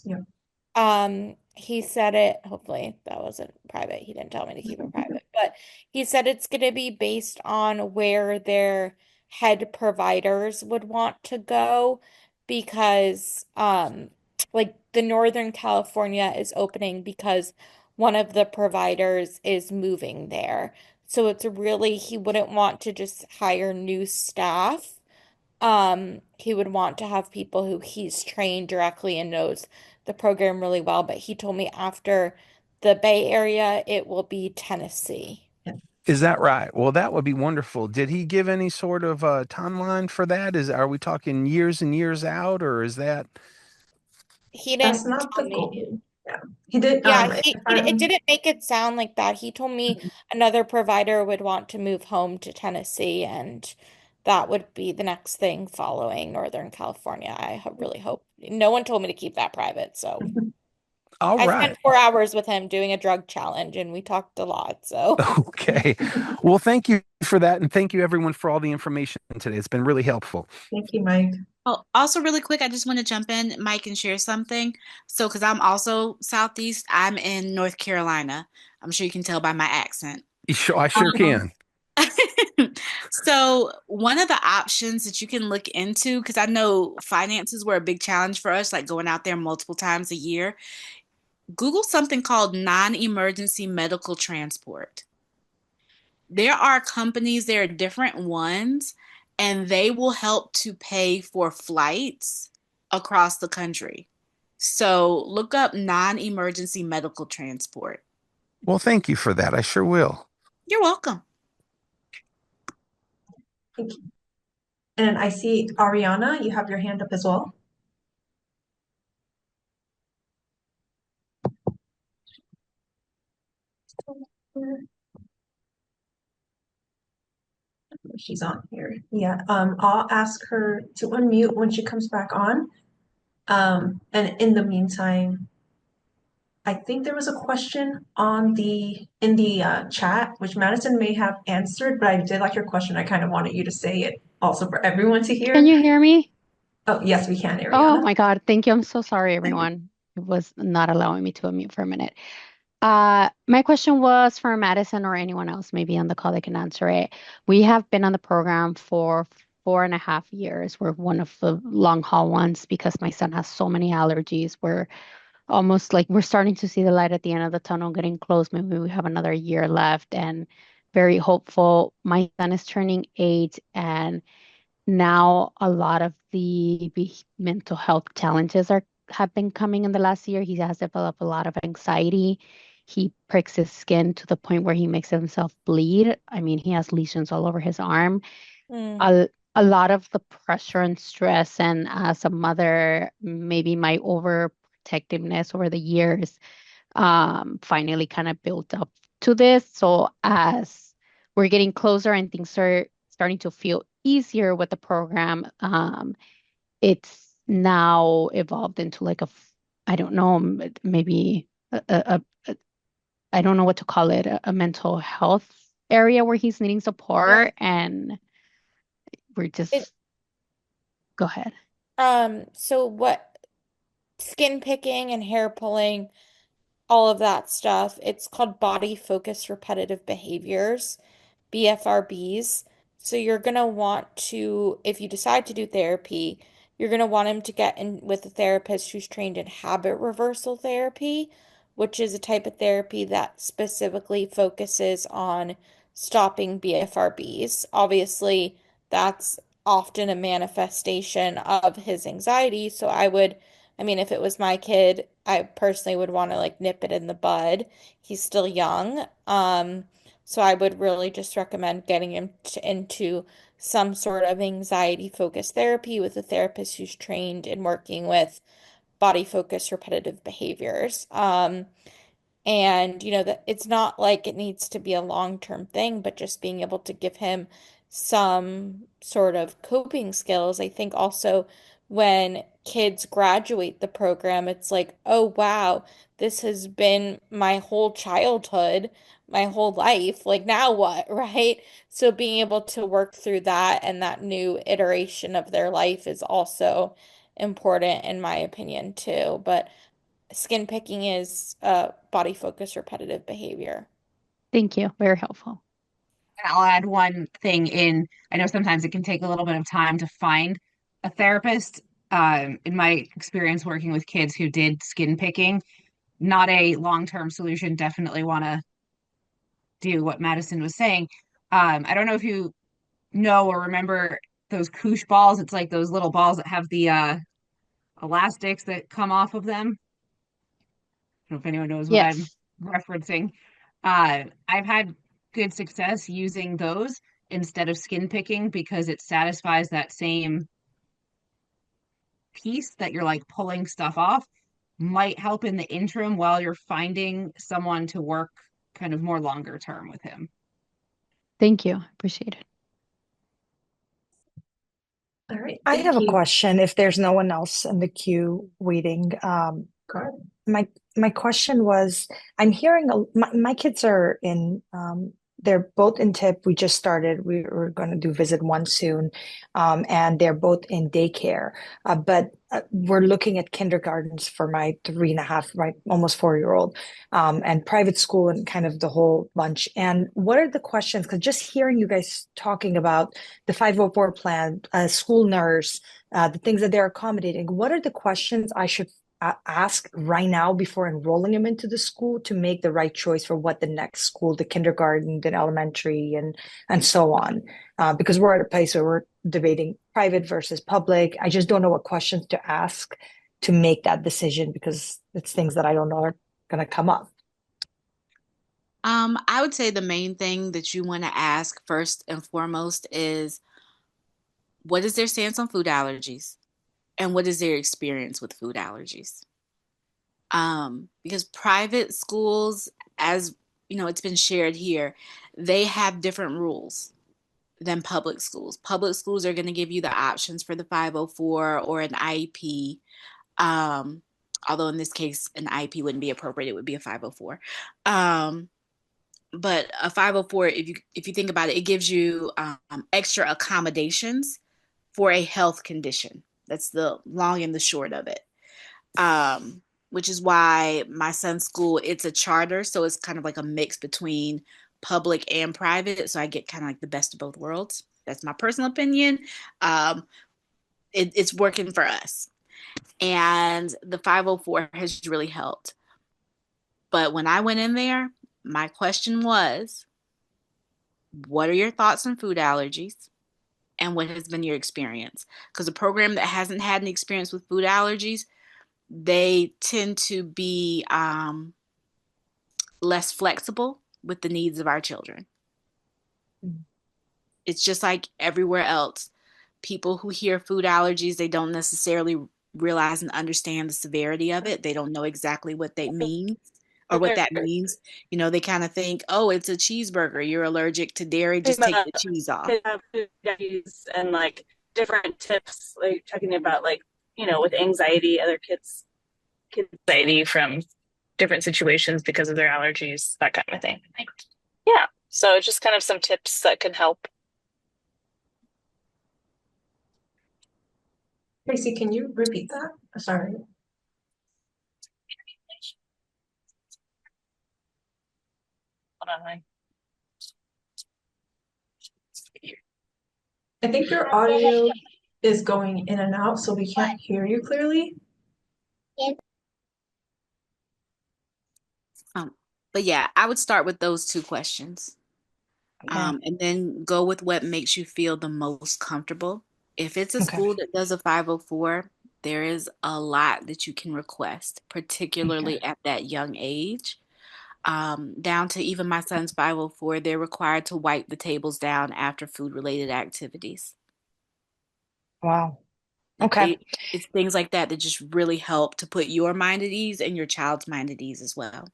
Yeah. He said it, hopefully that wasn't private. He didn't tell me to keep it private, but he said it's going to be based on where their head providers would want to go because like the Northern California is opening because one of the providers is moving there. So it's really he wouldn't want to just hire new staff. He would want to have people who he's trained directly and knows the program really well, but he told me after the Bay Area, it will be Tennessee. Is that right? Well, that would be wonderful. Did he give any sort of timeline for that? Are we talking years and years out, or is that? He That's didn't not tell the me. goal. Yeah. He did, Yeah, if it I'm didn't make it sound like that. He told me another provider would want to move home to Tennessee, and that would be the next thing following Northern California. Really hope no one told me to keep that private, so. All I right. spent 4 hours with him doing a drug challenge and we talked a lot. So Okay. Well, thank you for that. And thank you, everyone, for all the information today. It's been really helpful. Thank you, Mike. Oh, also really quick, I just want to jump in, Mike, and share something. So, because I'm also Southeast, I'm in North Carolina. I'm sure you can tell by my accent. I sure Um, can. So, one of the options that you can look into, because I know finances were a big challenge for us, like going out there multiple times a year, Google something called non-emergency medical transport. There are companies, there are different ones, and they will help to pay for flights across the country. So look up non-emergency medical transport. Well, thank you for that. I sure will. You're welcome. thank you. And I see Ariana, you have your hand up as well. She's on here. Yeah, I'll ask her to unmute when she comes back on. And in the meantime, I think there was a question on in the chat, which Madison may have answered, but I did like your question. I kind of wanted you to say it also for everyone to Can hear. you hear me? Oh, yes, we can, Oh Ariana. my God. Thank you. I'm so sorry, everyone. It was not allowing me to unmute for a minute. My question was for Madison or anyone else maybe on the call that can answer it. We have been on the program for 4.5 years. We're one of the long haul ones because my son has so many allergies. We're almost like we're starting to see the light at the end of the tunnel, getting close. Maybe we have another year left and very hopeful. My son is turning 8 and now a lot of the mental health challenges are have been coming in the last year. He has developed a lot of anxiety. He pricks his skin to the point where he makes himself bleed. I mean, he has lesions all over his arm. mm, A lot of the pressure and stress, and as a mother, maybe my overprotectiveness over the years, finally kind of built up to this. So as we're getting closer and things are starting to feel easier with the program, it's now evolved into like I don't know, maybe a I don't know what to call it, a mental health area where he's needing yeah. support, and we're It, just go ahead. so what skin picking and hair pulling, all of that stuff, it's called body focused repetitive behaviors. BFRBs. So you're going to want to, if you decide to do therapy, you're going to want him to get in with a therapist who's trained in habit reversal therapy, which is a type of therapy that specifically focuses on stopping BFRBs. Obviously, that's often a manifestation of his anxiety. So I mean, if it was my kid, I personally would want to like nip it in the bud. He's still young. So I would really just recommend getting him into some sort of anxiety focused therapy with a therapist who's trained in working with body focused repetitive behaviors. And that it's not like it needs to be a long-term thing, but just being able to give him some sort of coping skills. I think also when kids graduate the program, it's like, oh wow, this has been my whole childhood, my whole life. Like now what, right? So being able to work through that and that new iteration of their life is also important in my opinion too. But skin picking is body focus repetitive behavior. Thank you. Very helpful. And I'll add one thing in. I know sometimes it can take a little bit of time to find a therapist. In my experience working with kids who did skin picking, not a long-term solution. Definitely want to do what Madison was saying. I don't know if you know or remember those koosh balls. It's like those little balls that have the elastics that come off of them. I don't know if anyone knows what I'm Yes. referencing. I've had good success using those instead of skin picking because it satisfies that same piece that you're like pulling stuff off. Might help in the interim while you're finding someone to work kind of more longer term with him. Thank you. Appreciate it. All right, I have thank a you. question if there's no one else in the queue waiting. Go ahead. my question was, I'm hearing my kids are in they're both in tip. We just started. We're going to do visit one soon, and they're both in daycare. But we're looking at kindergartens for my 3.5, my almost 4-year old, and private school and kind of the whole bunch. And what are the questions? Because just hearing you guys talking about the 504 plan, school nurse, the things that they're accommodating, what are the questions I should ask right now before enrolling him into the school to make the right choice for what the next school, the kindergarten, the elementary, and so on. Because we're at a place where we're debating private versus public. I just don't know what questions to ask to make that decision because it's things that I don't know are going to come up. I would say the main thing that you want to ask first and foremost is what is their stance on food allergies and what is their experience with food allergies? Because private schools, as you know, it's been shared here, they have different rules than public schools. Public schools are going to give you the options for the 504 or an IEP. Although in this case, an IEP wouldn't be appropriate, it would be a 504. But a 504, if you think about it, it gives you extra accommodations for a health condition. That's the long and the short of it. Which is why my son's school, it's a charter, so it's kind of like a mix between public and private. So I get kind of like the best of both worlds. That's my personal opinion. It's working for us. And the 504 has really helped. But when I went in there, my question was, what are your thoughts on food allergies? And what has been your experience? Because a program that hasn't had an experience with food allergies, they tend to be less flexible with the needs of our children. It's just like everywhere else. People who hear food allergies, they don't necessarily realize and understand the severity of it. They don't know exactly what they mean or what that means. You know, they kind of think, oh, it's a cheeseburger. You're allergic to dairy. Just take the cheese off. They have food allergies and like different tips, like talking about like, you know, with anxiety, other kids anxiety from different situations because of their allergies, that kind of thing. Yeah. So just kind of some tips that can help. Tracy, can you repeat that? Sorry. Hold on. I think your audio is going in and out, so we can't hear you clearly. But yeah, I would start with those two questions. And then go with what makes you feel the most comfortable. If it's a school that does a 504, there is a lot that you can request, particularly at that young age. Down to even my son's 504, they're required to wipe the tables down after food-related activities. Wow. Okay. It's things like that that just really help to put your mind at ease and your child's mind at ease as well.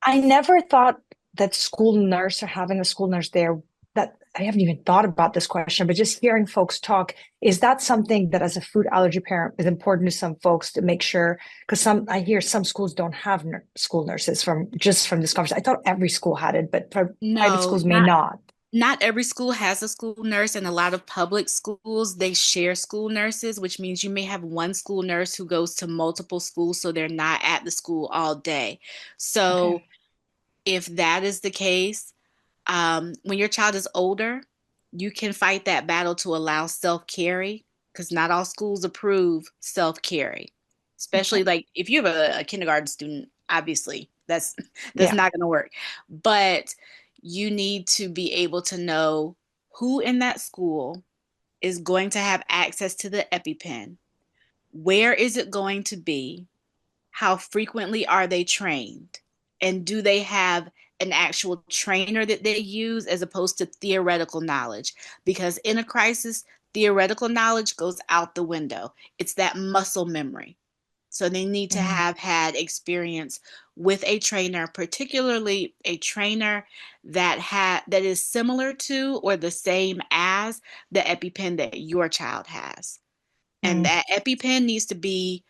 I never thought that school nurse or having a school nurse there, that I haven't even thought about this question, but just hearing folks talk, is that something that as a food allergy parent is important to some folks to make sure? Because I hear some schools don't have school nurses from this conversation. I thought every school had it, but private schools may not. Not every school has a school nurse, and a lot of public schools, they share school nurses, which means you may have one school nurse who goes to multiple schools, so they're not at the school all day. So if that is the case, when your child is older, you can fight that battle to allow self-carry, because not all schools approve self-carry, especially like if you have a kindergarten student, obviously that's not going to work. But you need to be able to know who in that school is going to have access to the EpiPen. Where is it going to be? How frequently are they trained? And do they have an actual trainer that they use as opposed to theoretical knowledge? Because in a crisis, theoretical knowledge goes out the window. It's that muscle memory. So they need to have had experience with a trainer, particularly a trainer that is similar to or the same as the EpiPen that your child has. And that EpiPen needs to be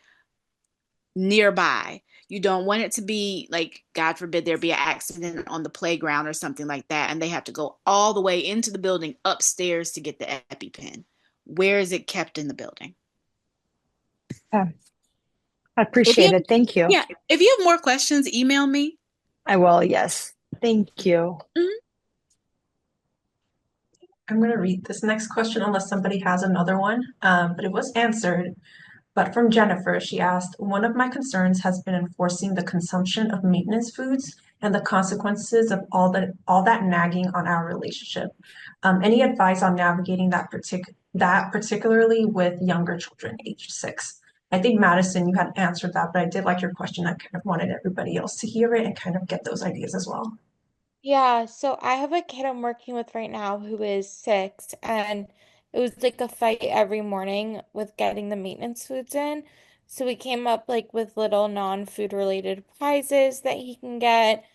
nearby. You don't want it to be like, God forbid, there be an accident on the playground or something like that, and they have to go all the way into the building upstairs to get the EpiPen. Where is it kept in the building? I If you appreciate have, it. Thank you. yeah, if you have more questions, email me. I will, yes. Thank you. Mhm. I'm going to read this next question unless somebody has another one, but it was answered. But from Jennifer, she asked, one of my concerns has been enforcing the consumption of maintenance foods and the consequences of all that nagging on our relationship. Any advice on navigating that particularly with younger children, age 6? I think Madison, you had answered that, but I did like your question. I kind of wanted everybody else to hear it and kind of get those ideas as well. Yeah, so I have a kid I'm working with right now who is 6, and it was like a fight every morning with getting the maintenance foods in. So we came up like with little non-food related prizes that he can get.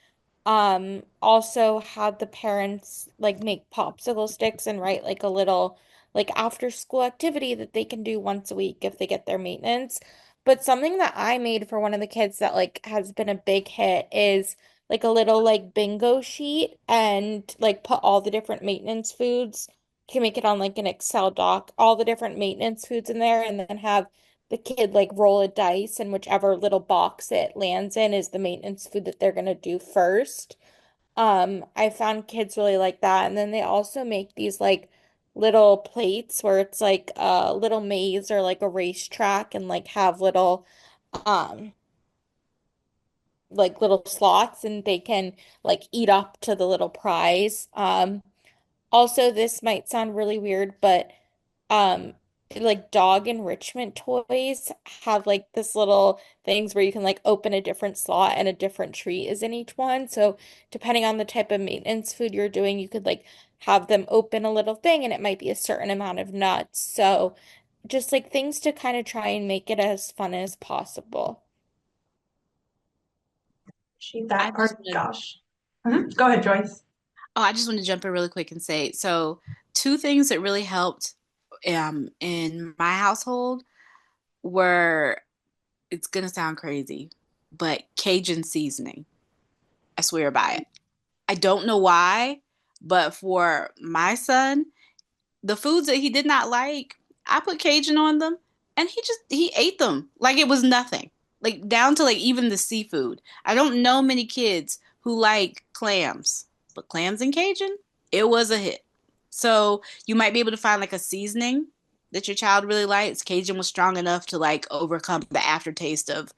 Also had the parents like make popsicle sticks and write like a little like after school activity that they can do once a week if they get their maintenance. But something that I made for one of the kids that like has been a big hit is like a little like bingo sheet and like put all the different maintenance foods. You can make it on like an Excel doc, all the different maintenance foods in there, and then have the kid like roll a dice, and whichever little box it lands in is the maintenance food that they're gonna do first. I found kids really like that. And then they also make these like little plates where it's like a little maze or like a racetrack and like have little um like little slots and they can like eat up to the little prize. Also this might sound really weird, but um like dog enrichment toys have like this little things where you can like open a different slot and a different treat is in each one. So depending on the type of maintenance food you're doing, you could like have them open a little thing and it might be a certain amount of nuts. So just like things to kind of try and make it as fun as possible. Appreciate I that. just Our want to, Josh. Go ahead, Joyce. I just want to jump in really quick and say, so two things that really helped in my household were, it's gonna sound crazy, but Cajun seasoning. I swear by it. I don't know why, but for my son, the foods that he did not like, I put Cajun on them and he ate them like it was nothing. Like down to like even the seafood. I don't know many kids who like clams, but clams and Cajun, it was a hit. So you might be able to find like a seasoning that your child really likes. Cajun was strong enough to like overcome the aftertaste of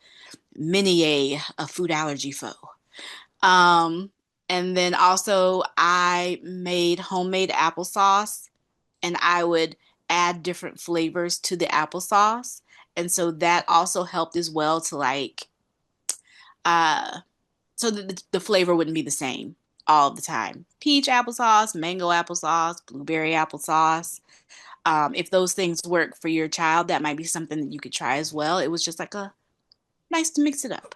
many a food allergy foe. Um, and then also I made homemade applesauce and I would add different flavors to the applesauce. And so that also helped as well to like uh so that the flavor wouldn't be the same all the time. Peach applesauce, mango applesauce, blueberry applesauce. If those things work for your child, that might be something that you could try as well. It was just like a nice to mix it up.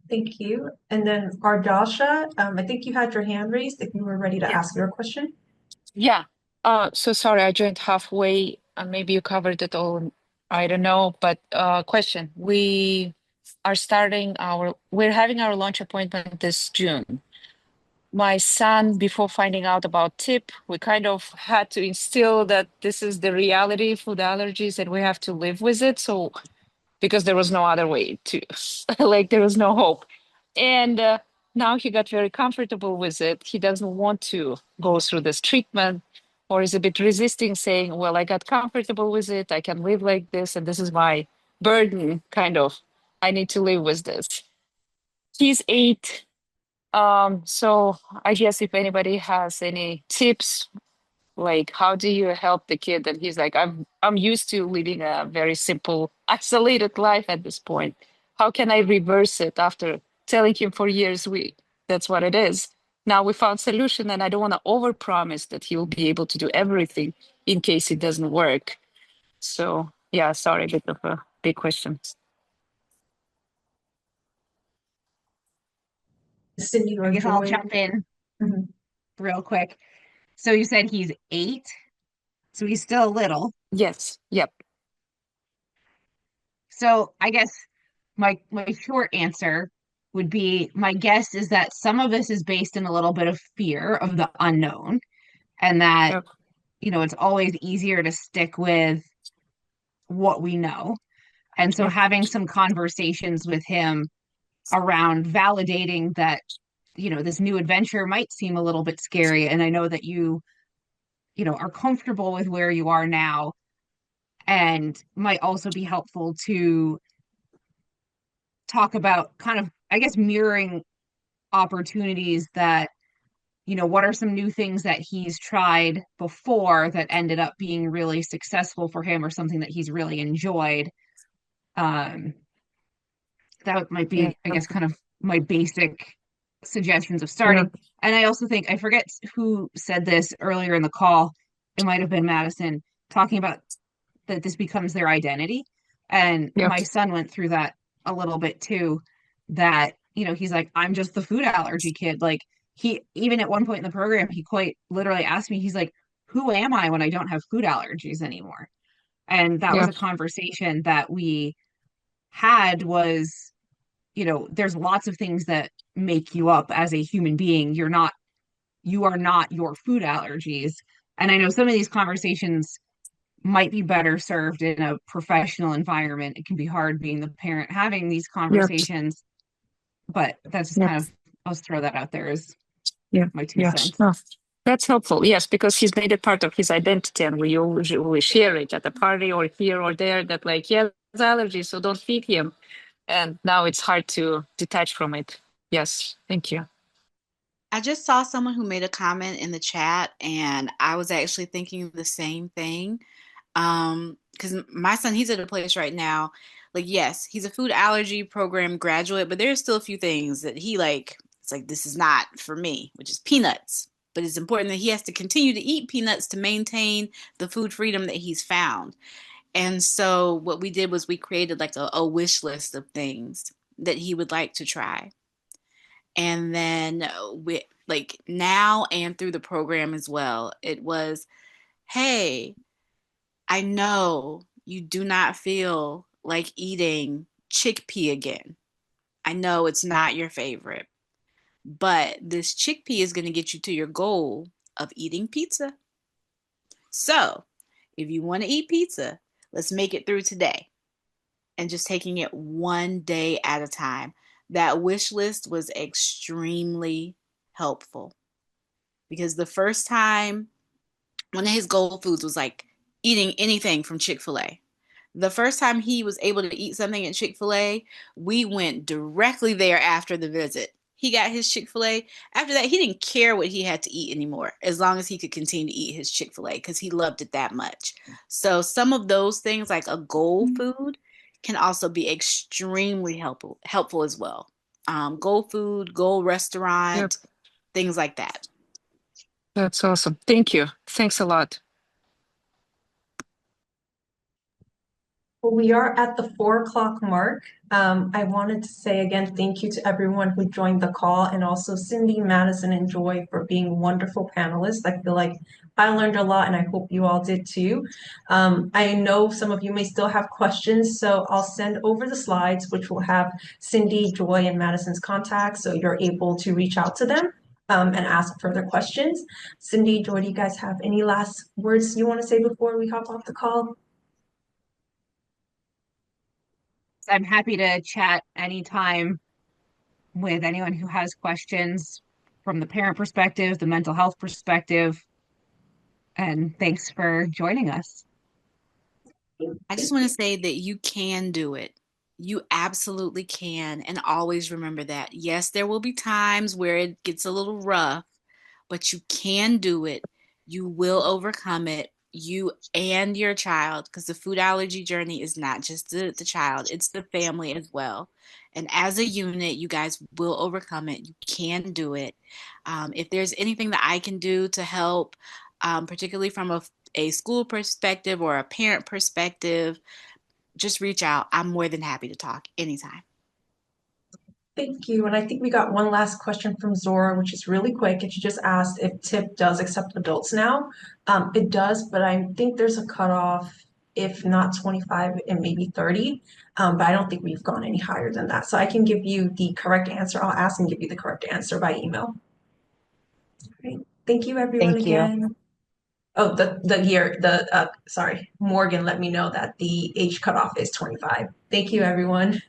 Thank you. And then our Joshua, I think you had your hand raised if you were ready to Yeah. ask your question. Yeah. So sorry, I joined halfway. Maybe you covered it all. I don't know, but question. We're having our launch appointment this June. My son, before finding out about TIP, we kind of had to instill that this is the reality, food allergies, and we have to live with it. So because there was no other way to like there was no hope, and now he got very comfortable with it. He doesn't want to go through this treatment or is a bit resisting, saying, well, I got comfortable with it, I can live like this, and this is my burden, kind of, I need to live with this. He's 8. So I guess if anybody has any tips, like how do you help the kid? And he's like, I'm used to living a very simple isolated life at this point. How can I reverse it after telling him for years we that's what it is? Now we found solution, and I don't want to overpromise that he'll be able to do everything in case it doesn't work. So yeah, sorry, a bit of a big question. Cindy I or guess I'll Joy. jump in Mhm. real quick. So you said he's 8, so he's still little. Yes, yep. So I guess my short answer would be my guess is that some of this is based in a little bit of fear of the unknown, and that, Yep. it's always easier to stick with what we know. And so Yep. having some conversations with him around validating that, this new adventure might seem a little bit scary. And I know that you are comfortable with where you are now, and might also be helpful to talk about kind of, I guess, mirroring opportunities that, what are some new things that he's tried before that ended up being really successful for him, or something that he's really enjoyed. Um, that might Yeah. be, I guess, kind of my basic suggestions of Yeah. starting. And I also think, I forget who said this earlier in the call. It might have been Madison, talking about that this becomes their identity. And Yep. my son went through that a little bit too, that, he's like, I'm just the food allergy kid. Like, he, even at one point in the program, he quite literally asked me, he's like, who am I when I don't have food allergies anymore? And that was Yeah. a conversation that we had, was, there's lots of things that make you up as a human being. You are not your food allergies. And I know some of these conversations might be better served in a professional environment. It can be hard being the parent having these Yep. conversations, but that's just Yep. kind of, I'll just throw that out there as Yeah. my two Yeah. cents. No, that's helpful. Yes, because he's made it part of his identity, and we usually share it at a party or here or there that, like, yeah, there's allergies, so don't feed him. And now it's hard to detach from it. Yes. Thank you. I just saw someone who made a comment in the chat, and I was actually thinking the same thing. Because my son, he's at a place right now, like, yes, he's a food allergy program graduate, but there's still a few things that he like, it's like, this is not for me, which is peanuts. But it's important that he has to continue to eat peanuts to maintain the food freedom that he's found. And so what we did was we created like a wish list of things that he would like to try. And then we, like, now and through the program as well, it was, hey, I know you do not feel like eating chickpea again. I know it's not your favorite, but this chickpea is going to get you to your goal of eating pizza. So if you want to eat pizza, let's make it through today, and just taking it one day at a time. That wish list was extremely helpful, because the first time, one of his goal foods was like eating anything from Chick-fil-A. The first time he was able to eat something at Chick-fil-A, we went directly there after the visit. He got his Chick-fil-A. After that, he didn't care what he had to eat anymore, as long as he could continue to eat his Chick-fil-A, because he loved it that much. So some of those things, like a goal food, can also be extremely helpful as well. Goal food, goal Yep. restaurant, things like that. That's awesome. Thank you. Thanks a lot. Well, we are at the 4 o'clock mark. I wanted to say again, thank you to everyone who joined the call, and also Cindy, Madison, and Joy for being wonderful panelists. I feel like I learned a lot, and I hope you all did too. I know some of you may still have questions, so I'll send over the slides, which will have Cindy, Joy, and Madison's contacts, so you're able to reach out to them and ask further questions. Cindy, Joy, do you guys have any last words you want to say before we hop off the call? I'm happy to chat anytime with anyone who has questions from the parent perspective, the mental health perspective, and thanks for joining us. I just want to say that you can do it. You absolutely can. And always remember that. Yes, there will be times where it gets a little rough, but you can do it. You will overcome it. You and your child, because the food allergy journey is not just the child, it's the family as well. And as a unit, you guys will overcome it. You can do it. If there's anything that I can do to help, particularly from a school perspective or a parent perspective, just reach out. I'm more than happy to talk anytime. Thank you. And I think we got one last question from Zora, which is really quick. And she just asked if TIP does accept adults now. It does, but I think there's a cutoff. if not 25 and maybe 30. But I don't think we've gone any higher than that. So I can give you the correct answer. I'll ask and give you the correct answer by email. Great. Thank you, everyone, Thank you. again. Oh, sorry, Morgan let me know that the age cutoff is 25. Thank you, everyone.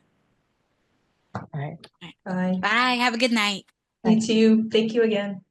All right. Bye. Bye. Have a good night. You too. Thank you again.